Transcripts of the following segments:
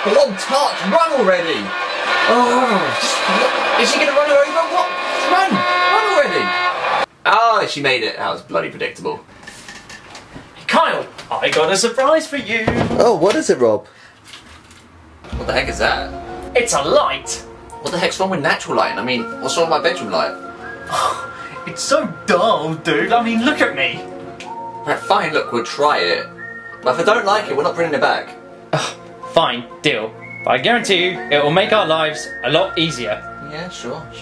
Blonde tart, run already! Oh, is she gonna run her over? What? Run! Run already! Oh, she made it. That was bloody predictable. Kyle, I got a surprise for you. Oh, what is it, Rob? What the heck is that? It's a light. What the heck's wrong with natural light? I mean, what's wrong with my bedroom light? It's so dull, dude. I mean, look at me. Right, fine, look, we'll try it. But if I don't like it, we're not bringing it back. Fine, deal. But I guarantee you, it will make our lives a lot easier. Yeah, sure. It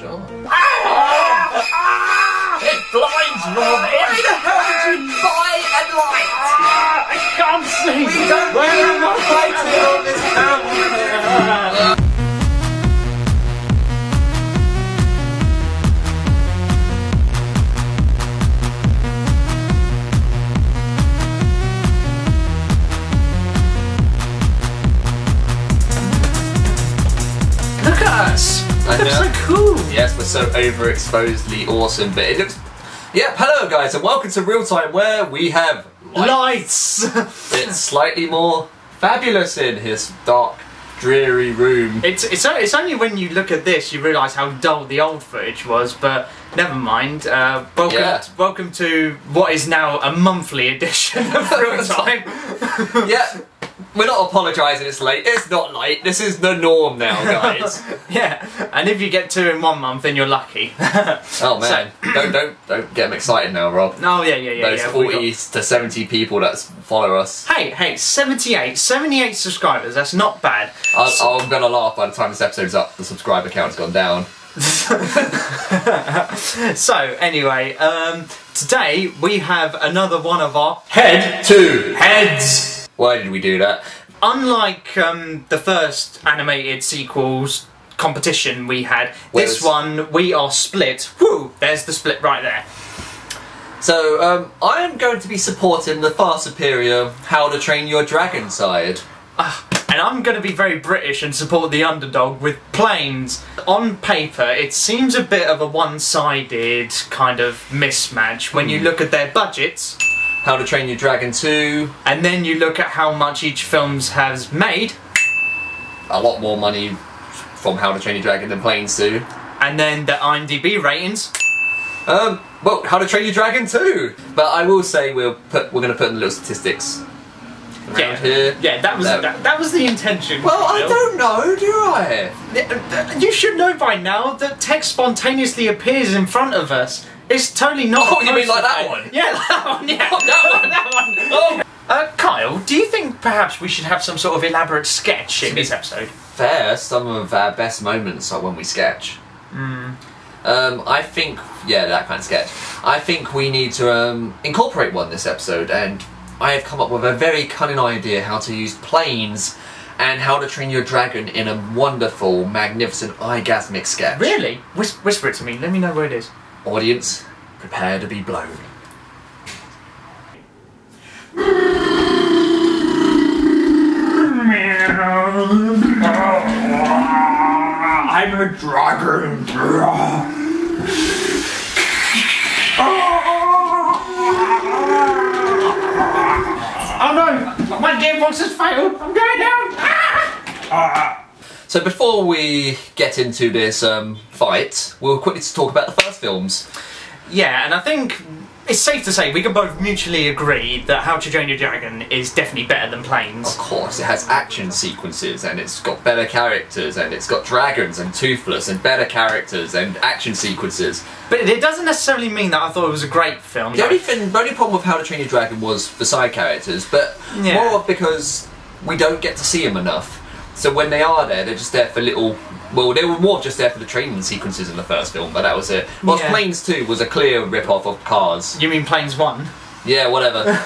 blinds, Rob. Why the hell did you buy a light? I can't see. We don't need a light on this camera. Look at us. That's so cool. Yes, we're so overexposedly awesome, but it looks... Yep, hello guys, and welcome to Reeltime, where we have lights. It's slightly more fabulous in his dark, dreary room. It's only when you look at this you realise how dull the old footage was, but never mind. Welcome to what is now a monthly edition of Reeltime. Yeah. We're not apologising it's late. It's not late. This is the norm now, guys. Yeah, and if you get 2 in 1 month, then you're lucky. Oh man, don't get them excited now, Rob. Oh yeah. Those 40 to 70 people that follow us. Hey, 78 subscribers. That's not bad. I'm gonna laugh by the time this episode's up. The subscriber count's gone down. So anyway, today we have another one of our heads. Why did we do that? Unlike the first animated sequels competition we had, this one we are split. Woo! There's the split right there. So I am going to be supporting the far superior How to Train Your Dragon side. And I'm going to be very British and support the underdog with Planes. On paper, it seems a bit of a one-sided kind of mismatch when you look at their budgets. How to Train Your Dragon 2. And then you look at how much each film has made. A lot more money from How to Train Your Dragon than Planes 2. And then the IMDb ratings. Well, How to Train Your Dragon 2. But I will say we're going to put in the little statistics around here. Yeah, that was the intention. Well, I don't know, do I? You should know by now that text spontaneously appears in front of us. It's totally not. Oh, you mean like that one? Yeah, that one. Yeah, that one. Oh. Kyle, do you think perhaps we should have some sort of elaborate sketch in this episode? Fair. Some of our best moments are when we sketch. I think, yeah, that kind of sketch. I think we need to incorporate one this episode, and I have come up with a very cunning idea how to use Planes and How to Train Your Dragon in a wonderful, magnificent, orgasmic sketch. Really? Whisper it to me. Let me know where it is. Audience, prepare to be blown. I'm a dragon. Oh no! My gearbox has failed. I'm going down. So before we get into this fight, we'll quickly talk about the first films. Yeah, and I think it's safe to say we can both mutually agree that How to Train Your Dragon is definitely better than Planes. Of course, it has action sequences, and it's got better characters, and it's got dragons and Toothless, and better characters and action sequences. But it doesn't necessarily mean that I thought it was a great film. The only problem with How to Train Your Dragon was the side characters, but more of because we don't get to see them enough. So when they are there, they're just there for little... Well, they were more just there for the training sequences in the first film, but that was it. Whilst Planes 2 was a clear rip-off of Cars. You mean Planes 1? Yeah, whatever.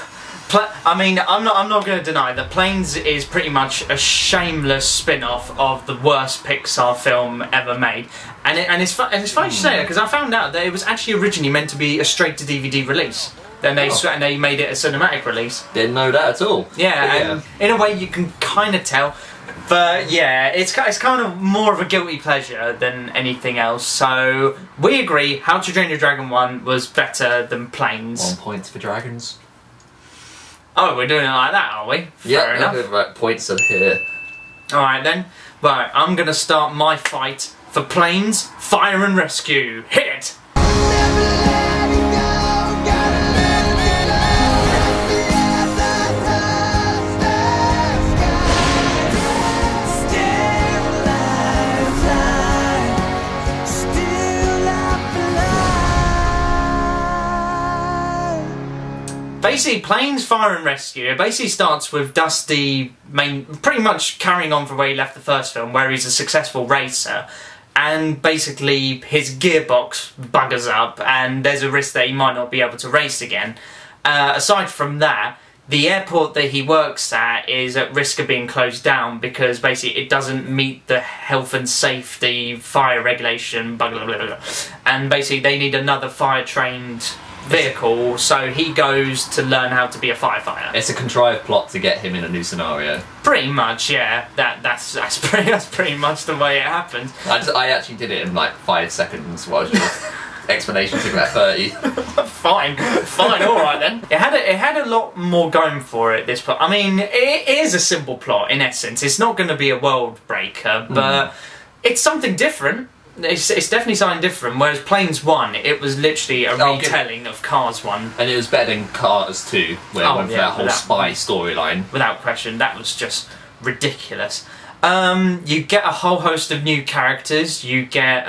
I mean, I'm not going to deny that Planes is pretty much a shameless spin-off of the worst Pixar film ever made. And it's funny you say that, because I found out that it was actually originally meant to be a straight-to-DVD release. Then they made it a cinematic release. Didn't know that at all. Yeah, and in a way you can kind of tell. But yeah, it's kind of more of a guilty pleasure than anything else. So we agree, How to Train Your Dragon 1 was better than Planes. 1 point for dragons. Oh, we're doing it like that, are we? Fair enough. Right, points are here. Alright then. Right, I'm gonna start my fight for planes, fire and rescue. Hit it! Basically, Planes, Fire and Rescue, it basically starts with Dusty pretty much carrying on from where he left the first film, where he's a successful racer, and basically his gearbox buggers up, and there's a risk that he might not be able to race again. Aside from that, the airport that he works at is at risk of being closed down because basically it doesn't meet the health and safety fire regulation, blah, blah, blah, blah. And basically they need another fire-trained vehicle, so he goes to learn how to be a firefighter. It's a contrived plot to get him in a new scenario. Pretty much, yeah. That's pretty much the way it happens. I actually did it in like 5 seconds, while your explanation took about 30. Fine, alright then. It had a lot more going for it, this plot. I mean, it is a simple plot in essence. It's not going to be a world breaker, but it's something different. It's definitely something different, whereas Planes 1, it was literally a retelling of Cars 1. And it was better than Cars 2, where it went for that whole spy storyline. Without question, that was just ridiculous. You get a whole host of new characters. You get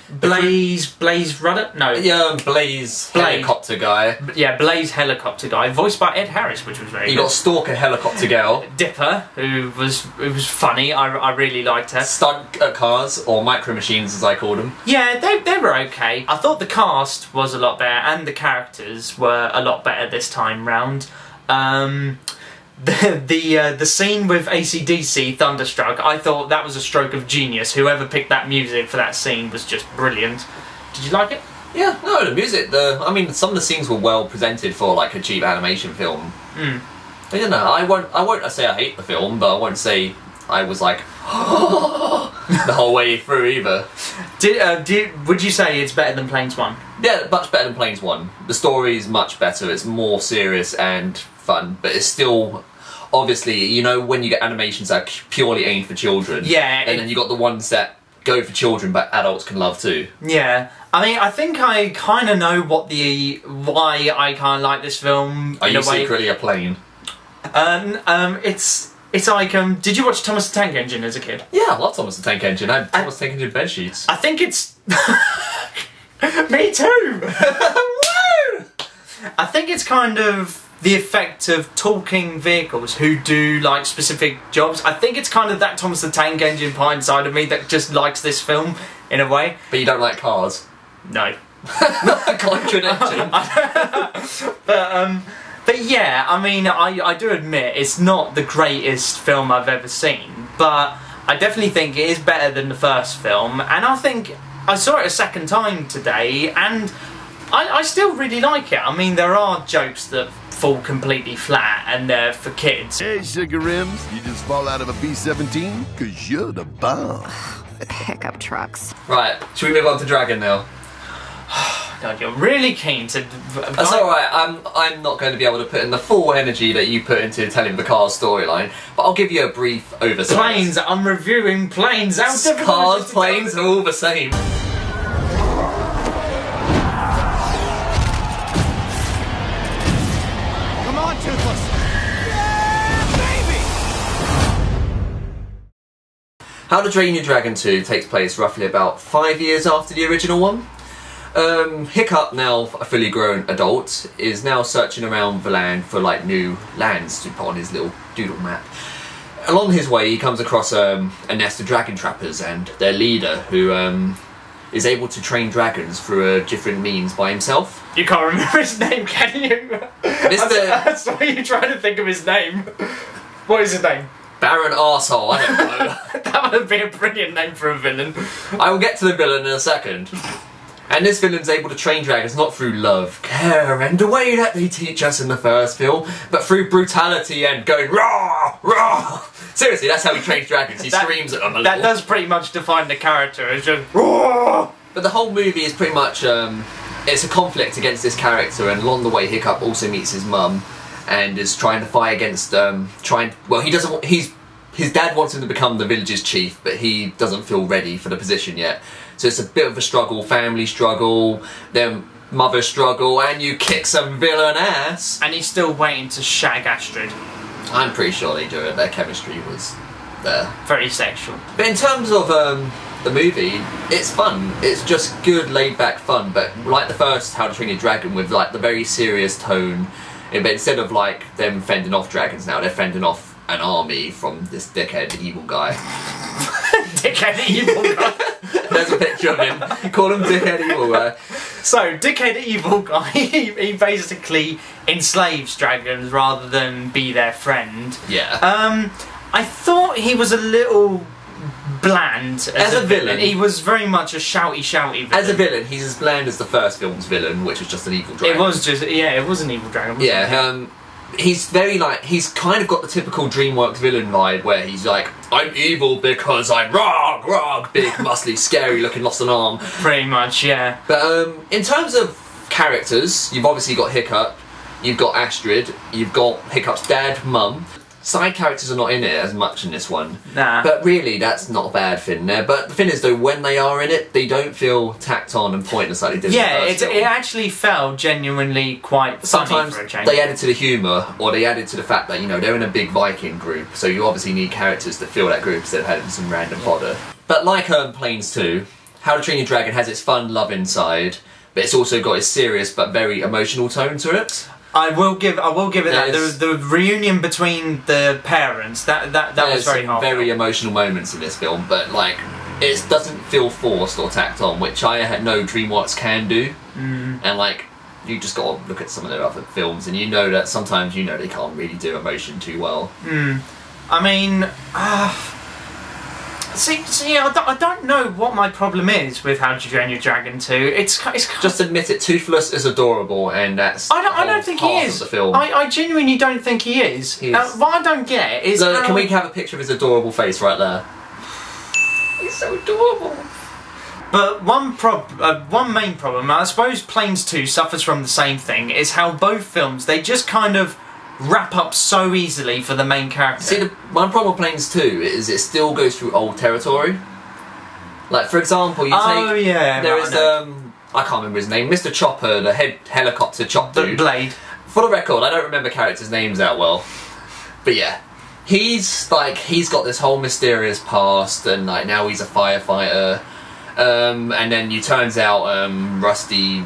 Blaze Rudder? No. Yeah, Blaze helicopter guy. Yeah, Blaze helicopter guy, voiced by Ed Harris, which was very good. You got Stalker helicopter girl. Dipper, who was funny. I really liked her. Stunt cars, or micro machines as I called them. Yeah, they were okay. I thought the cast was a lot better, and the characters were a lot better this time round. The scene with AC/DC Thunderstruck, I thought that was a stroke of genius. Whoever picked that music for that scene was just brilliant. Did you like it? Yeah, no, the music, I mean, some of the scenes were well presented for like a cheap animation film. But you know, I won't say I hate the film, but I won't say I was like the whole way through either. Would you say it's better than Planes 1? Yeah, much better than Planes 1. The story's much better, it's more serious and fun, but it's still, obviously, you know, when you get animations that are purely aimed for children, yeah, and then you got the ones that go for children but adults can love too. Yeah, I mean, I think I kind of know why I kind of like this film. Are you secretly a plane? It's like, did you watch Thomas the Tank Engine as a kid? Yeah, I love Thomas the Tank Engine. I had Thomas the Tank Engine bed sheets. I think it's me too. Woo! I think it's kind of the effect of talking vehicles who do like specific jobs. I think it's kind of that Thomas the Tank Engine part inside of me that just likes this film in a way. But you don't like cars? No. Contradiction. But yeah, I mean, I do admit it's not the greatest film I've ever seen, but I definitely think it is better than the first film, and I think I saw it a second time today, and I still really like it. I mean, there are jokes that fall completely flat and they're for kids. Hey, Sugar Rims, you just fall out of a B-17? Cause you're the bomb. Pickup trucks. Right, should we move on to Dragon now? God, you're really keen to... That's alright, I'm not going to be able to put in the full energy that you put into telling the Cars storyline, but I'll give you a brief oversight. Planes, I'm reviewing Planes. Cars, Planes are all the same. How to Train Your Dragon 2 takes place roughly about 5 years after the original one. Hiccup, now a fully grown adult, is now searching around the land for like new lands to put on his little doodle map. Along his way he comes across a nest of dragon trappers and their leader, who is able to train dragons through different means by himself. You can't remember his name, can you? I saw you trying to think of his name. What is his name? Baron Arsehole, I don't know. That would be a brilliant name for a villain. I will get to the villain in a second. And this villain's able to train dragons not through love, care, and the way that they teach us in the first film, but through brutality and going rah, rah. Seriously, that's how he trains dragons. He screams at them a little. That does pretty much define the character. It's just rah. But the whole movie is pretty much it's a conflict against this character, and along the way Hiccup also meets his mum and is trying to fight against he his dad wants him to become the village's chief, but he doesn't feel ready for the position yet. So it's a bit of a struggle, family struggle, then mother struggle, and you kick some villain ass. And he's still waiting to shag Astrid. I'm pretty sure they do it. Their chemistry was there. Very sexual. But in terms of the movie, it's fun. It's just good, laid-back fun. But like the first How to Train Your Dragon, with like the very serious tone. But instead of like them fending off dragons now, they're fending off an army from this dickhead evil guy. Dickhead evil guy. There's a picture of him. Call him dickhead evil guy. So, dickhead evil guy, he basically enslaves dragons rather than be their friend. Yeah. I thought he was a little bland as a villain. He was very much a shouty villain. As a villain, he's as bland as the first film's villain, which was just an evil dragon. It was just, yeah, it was an evil dragon, wasn't it? He's very like, he's kind of got the typical DreamWorks villain vibe where he's like, I'm evil because I'm rog, big, muscly, scary looking, lost an arm. Pretty much, yeah. But in terms of characters, you've obviously got Hiccup, you've got Astrid, you've got Hiccup's dad, mum. Side characters are not in it as much in this one. Nah. But really, that's not a bad thing there. But the thing is, though, when they are in it, they don't feel tacked on and pointless like they did in the first film. It actually felt genuinely quite funny Sometimes for a change. they added to the humour, or they added to the fact that, you know, they're in a big Viking group, so you obviously need characters that fill that group instead of having some random fodder. But like Planes 2, How to Train Your Dragon has its fun, loving side, but it's also got its serious but very emotional tone to it. I will give it that. The reunion between the parents, that was very hard. Very emotional moments in this film, but like, it doesn't feel forced or tacked on, which I had no DreamWorks can do. And like, you just got to look at some of their other films, and you know that sometimes they can't really do emotion too well. I mean, see, I don't know what my problem is with How to Train Your Dragon 2. It's just admit it. Toothless is adorable, and that's I don't think he is. The film. I genuinely don't think he is. What I don't get is can we have a picture of his adorable face right there? He's so adorable. But one main problem, I suppose Planes 2 suffers from the same thing, is how both films, they just kind of wrap up so easily for the main character. See, my problem with Planes 2 is it still goes through old territory. Like, for example, there is I can't remember his name, Mr. Chopper, the head helicopter chop dude. Blade. For the record, I don't remember characters' names that well. But yeah. He's got this whole mysterious past, and like now he's a firefighter. And then it turns out Dusty,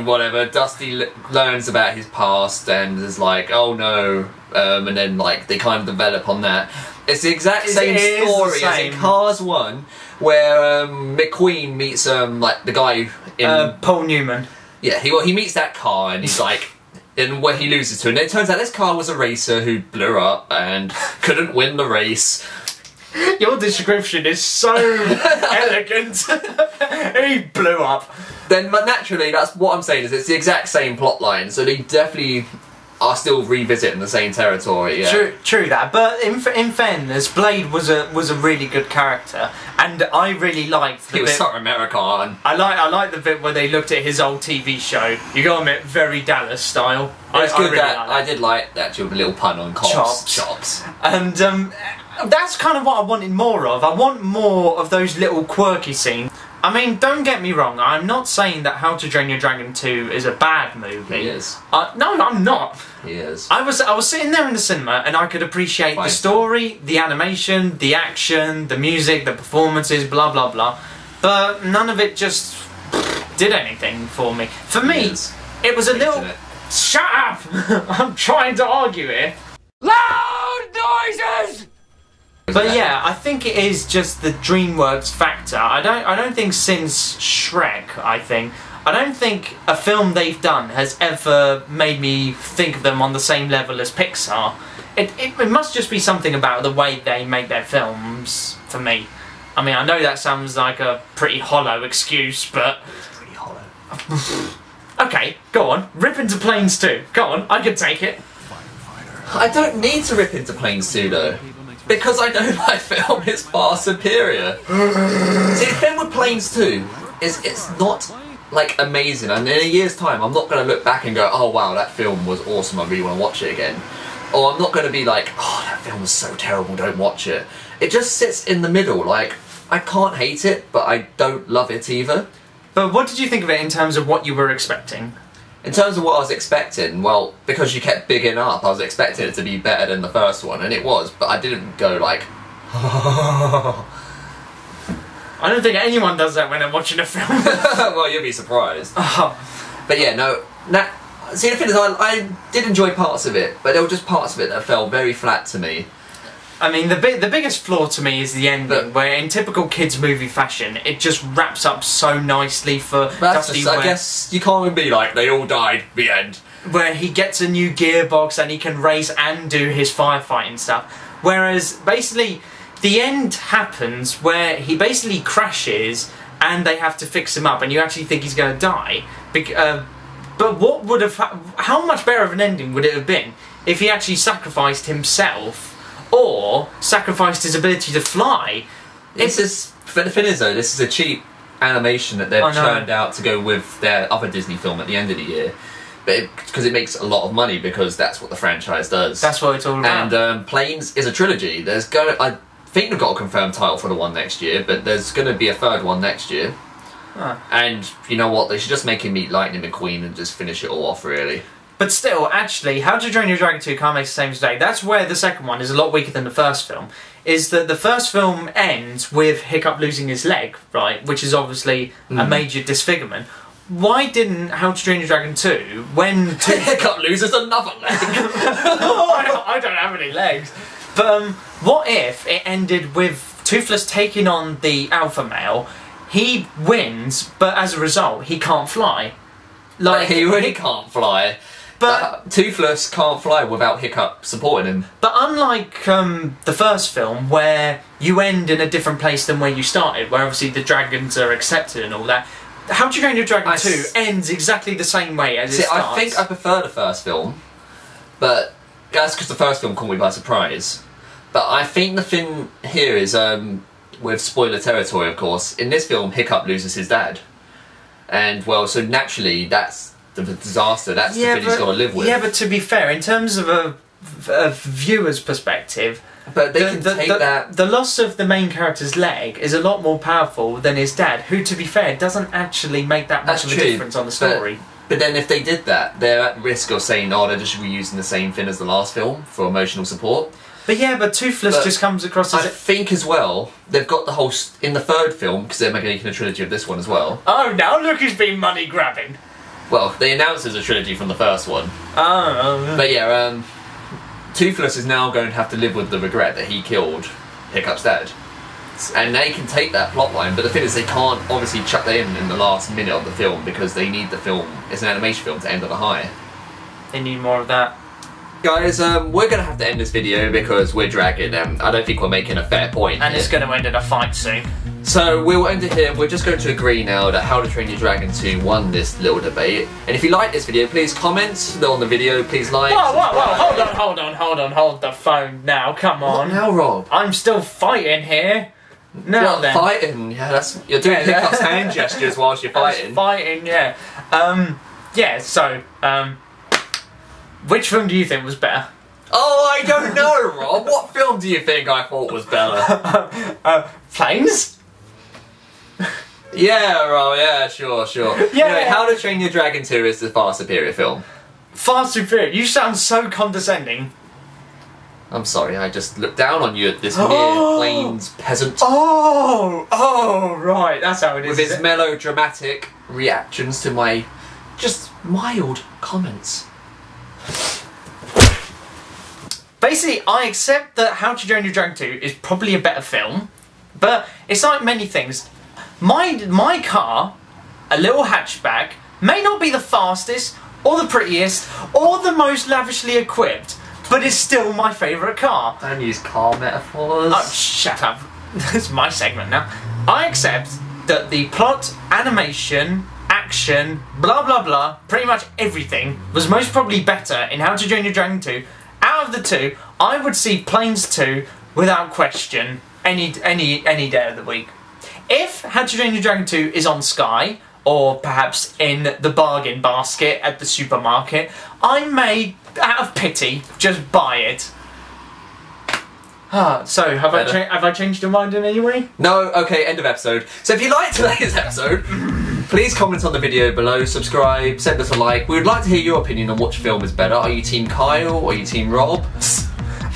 whatever. Dusty learns about his past and is like, oh no, and then like they kind of develop on that. It's the exact same story as in Cars 1, where McQueen meets like the guy in Paul Newman. Yeah, he meets that car and he's like, and where he loses to, and it turns out this car was a racer who blew up and couldn't win the race. Your description is so elegant. He blew up. Then, but naturally, that's what I'm saying, is it's the exact same plot line, so they definitely are still revisiting the same territory. Yeah. True that. But in fairness, Blade was a really good character, and I really liked the He was so American. I like the bit where they looked at his old TV show. You gotta admit, very Dallas style. I did like that little pun on chops. And that's kind of what I wanted more of. I want more of those little quirky scenes. I mean, don't get me wrong, I'm not saying that How to Train Your Dragon 2 is a bad movie. He is. No, I'm not. He is. I was sitting there in the cinema and I could appreciate the story, the animation, the action, the music, the performances, blah blah blah. But none of it just did anything for me. For me, it was a little... Shut up! I'm trying to argue here. Loud noises! But yeah, I think it is just the DreamWorks factor. I don't think since Shrek, I don't think a film they've done has ever made me think of them on the same level as Pixar. It must just be something about the way they make their films, for me. I mean, I know that sounds like a pretty hollow excuse, but... It's pretty hollow. Okay, go on. Rip into Planes 2. Go on, I can take it. I don't need to rip into Planes 2 though. Because I know my film is far superior. See, the thing with Planes 2 is it's not, like, amazing. And in a year's time, I'm not going to look back and go, oh wow, that film was awesome, I really want to watch it again. or I'm not going to be like, oh, that film was so terrible, don't watch it. It just sits in the middle. Like, I can't hate it, but I don't love it either. But what did you think of it in terms of what you were expecting? In terms of what I was expecting, well, because you kept bigging up, I was expecting it to be better than the first one, and it was, but I didn't go like, I don't think anyone does that when they're watching a film. well, you'll be surprised. But yeah, no, see, the thing is, I did enjoy parts of it, but there were just parts of it that felt very flat to me. I mean, the biggest flaw to me is the ending, where in typical kids' movie fashion, it just wraps up so nicely for Dusty. I guess you can't even be like, they all died, the end. Where he gets a new gearbox and he can race and do his firefighting stuff. Whereas, basically, the end happens where he basically crashes and they have to fix him up, and you actually think he's going to die. But what would have... how much better of an ending would it have been if he actually sacrificed himself or sacrificed his ability to fly? The thing is though, this is a cheap animation that they've churned out to go with their other Disney film at the end of the year. But because it makes a lot of money, because that's what the franchise does. That's what it's all about. And Planes is a trilogy. I think they've got a confirmed title for the one next year, but there's going to be a third one next year. Huh. And you know what? They should just make him meet Lightning McQueen and just finish it all off, really. But still, actually, How to Train Your Dragon 2 can't make the same mistake. That's where the second one is a lot weaker than the first film. Is that the first film ends with Hiccup losing his leg, right? Which is obviously a major disfigurement. Why didn't How to Train Your Dragon 2, when... Hiccup loses another leg? I don't have any legs. But what if it ended with Toothless taking on the alpha male, he wins, but as a result, he can't fly? Like, he really can't fly. But Toothless can't fly without Hiccup supporting him. But unlike the first film, where you end in a different place than where you started, where obviously the dragons are accepted and all that, How to Train Your Dragon 2 ends exactly the same way as it starts. I think I prefer the first film, but that's because the first film caught me by surprise. But I think the thing here is, with spoiler territory of course, in this film Hiccup loses his dad. And well, so naturally that's the disaster, that's the thing he's got to live with. Yeah, but to be fair, in terms of a viewer's perspective, but they can take that... The loss of the main character's leg is a lot more powerful than his dad, who, to be fair, doesn't actually make that much of a difference on the story. But then if they did that, they're at risk of saying, oh, they're just reusing the same thing as the last film for emotional support. But yeah, but Toothless just comes across as... I think as well, they've got the whole... in the third film, because they're making a trilogy of this one as well. Oh, now look who's been money grabbing. Well, they announced there's a trilogy from the first one. Oh. But yeah, Toothless is now going to have to live with the regret that he killed Hiccup's dad. And they can take that plotline, but the thing is they can't obviously chuck that in the last minute of the film, because they need the film, it's an animation film, to end on a high. They need more of that. Guys, we're going to have to end this video because we're dragging, and I don't think we're making a fair point. And it's going to end in a fight soon. So we'll end it here. We're just going to agree now that How to Train Your Dragon 2 won this little debate. And if you like this video, please comment on the video, please like... Whoa, hold the phone now, come on. What now, Rob? I'm still fighting here. Now then. Fighting? Yeah, that's... You're doing Hiccup's hand gestures whilst you're fighting. Fighting, yeah. Which film do you think was better? Oh, I don't know, Rob. What film do you think I thought was better? Planes? Yeah, Rob, yeah, sure. Yeah. Anyway, How to Train Your Dragon 2 is the far superior film. Far superior? You sound so condescending. I'm sorry, I just looked down on you at this mere Plains peasant. Oh, right, that's how it is. With his melodramatic reactions to my just mild comments. Basically, I accept that How to Train Your Dragon 2 is probably a better film, but it's like many things. My car, a little hatchback, may not be the fastest, or the prettiest, or the most lavishly equipped, but it's still my favourite car. Don't use car metaphors. Oh, shut up. This is my segment now. I accept that the plot, animation, action, blah blah blah, pretty much everything was most probably better in How to Train Your Dragon 2. Out of the two, I would see Planes 2 without question any day of the week. If How to Train Your Dragon 2 is on Sky, or perhaps in the bargain basket at the supermarket, I may, out of pity, just buy it. So, have I changed your mind in any way? No, okay, end of episode. So if you liked today's episode, please comment on the video below, subscribe, send us a like. We would like to hear your opinion on which film is better. Are you Team Kyle or are you Team Rob?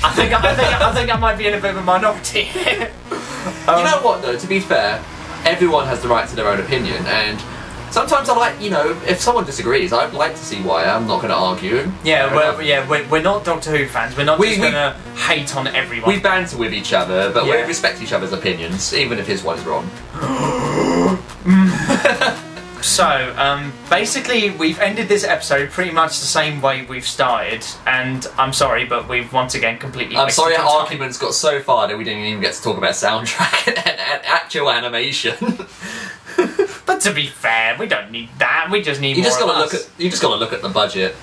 I think I might be in a bit of a minority here. You know what though, to be fair, everyone has the right to their own opinion, and sometimes I like, if someone disagrees, I'd like to see why. I'm not going to argue. We're not Doctor Who fans. We're not just going to hate on everyone. We banter with each other, but we respect each other's opinions, even if his one is wrong. So, basically, we've ended this episode pretty much the same way we've started, and I'm sorry, but we've once again completely I'm sorry our arguments got so far that we didn't even get to talk about soundtrack and actual animation. But to be fair, we don't need that. We just need you more just gotta of us. You just got to look at the budget.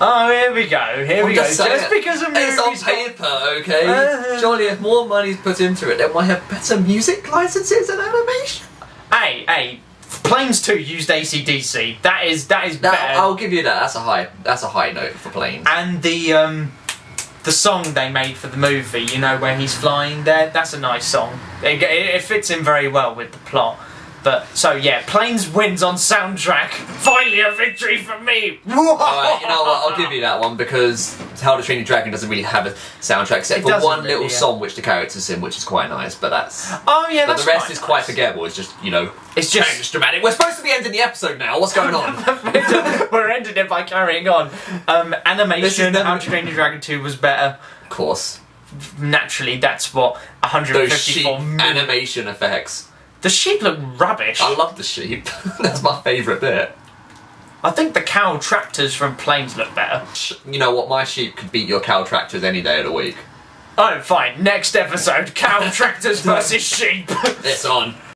Oh, here we go. Here we go. Just because of movies, it's on paper, okay? Surely, if more money's put into it, then we'll have better music licenses and animation. Hey, Planes 2 used AC/DC. That is better. I'll give you that. That's a high note for Planes. And the song they made for the movie, you know, where he's flying there, that's a nice song. It fits in very well with the plot. But, so yeah, Planes wins on soundtrack. Finally a victory for me! Alright, you know what, I'll give you that one, because How to Train Your Dragon doesn't really have a soundtrack except for one little song which the characters sing, which is quite nice, but that's... Oh yeah, but the rest is quite forgettable, it's just, it's just dramatic. We're supposed to be ending the episode now, what's going on? We're ending it by carrying on. Animation, How to Train Your Dragon 2 was better. Of course. Naturally, that's what, 154 Those sheep animation effects. The sheep look rubbish. I love the sheep. That's my favourite bit. I think the cow tractors from Planes look better. You know what? My sheep could beat your cow tractors any day of the week. Oh, fine. Next episode, cow tractors versus sheep. It's on.